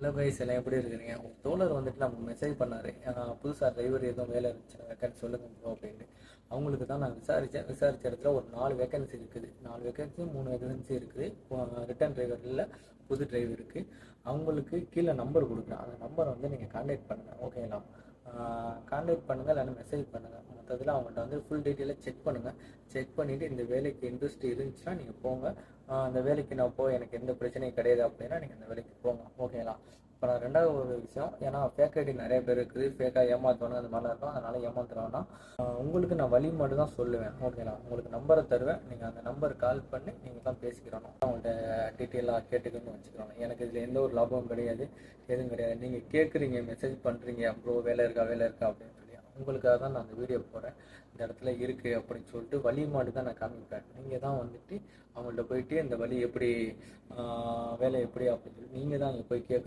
Hello guys, எல்லாம் எப்படி இருக்கிறீங்க? உங்கள் தோழர் வந்துட்டு நம்ம மெசேஜ் பண்ணார், புதுசாக டிரைவர் எதுவும் வேலை இருந்துச்சுன்னா வேக்கன்சி சொல்லுங்க ப்ரோ அப்படின்ட்டு. அவங்களுக்கு தான் நான் விசாரித்த இடத்துல ஒரு 4 வேக்கன்சி இருக்குது. 4 வேக்கன்சி 3 வேக்கன்சி இருக்குது. ரிட்டர்ன் டிரைவர் இல்லை, புது டிரைவருக்கு. அவங்களுக்கு கீழே நம்பர் கொடுக்குறேன், அந்த நம்பரை வந்து நீங்கள் கான்டாக்ட் பண்ணுங்கள், ஓகேங்களா? கான்டாக்ட் பண்ணுங்கள், இல்லைன்னா மெசேஜ் பண்ணுங்கள். மற்றதில் அவங்கள்ட்ட வந்து ஃபுல் டீட்டெயிலாக செக் பண்ணுங்கள். செக் பண்ணிவிட்டு இந்த வேலைக்கு இன்ட்ரெஸ்ட் இருந்துச்சுன்னா நீங்கள் போங்க. அந்த வேலைக்கு நான் எனக்கு எந்த பிரச்சனையும் கிடையாது அப்படின்னா நீங்கள் அந்த வேலைக்கு போங்க, ஓகேங்களா? இப்போ நான் ரெண்டாவது ஒரு விஷயம், ஏன்னா ஃபேக் ஐடி நிறைய பேர் இருக்குது, ஃபேக்காக ஏமாற்றுவாங்க, அந்த மாதிரிலாம் இருக்கும். அதனால் ஏமாத்துறோன்னா உங்களுக்கு நான் வழி மட்டும் தான் சொல்லுவேன், ஓகேங்களா? உங்களுக்கு நம்பரை தருவேன், நீங்கள் அந்த நம்பர் கால் பண்ணி நீங்கள் தான் பேசிக்கிறணும். அவங்கள்ட்ட டீட்டெயிலாக கேட்டுக்கணும்னு வச்சுக்கிறோம். எனக்கு இதில் எந்த ஒரு லாபமும் கிடையாது, எதுவும் கிடையாது. நீங்கள் கேட்குறீங்க, மெசேஜ் பண்ணுறீங்க, ப்ரோ வேலை இருக்கா அப்படின்னு சொல்லி, உங்களுக்காக தான் நான் அந்த வீடியோ போடுறேன். இந்த இடத்துல இருக்குது அப்படின்னு சொல்லிட்டு வழி மாட்டு தான் நான் காமிப்பேன். நீங்கள் தான் வந்துட்டு அவங்கள்ட்ட போயிட்டு இந்த வழி எப்படி, வேலை எப்படி அப்படின்னு சொல்லி நீங்கள் தான் அங்கே போய் கேட்க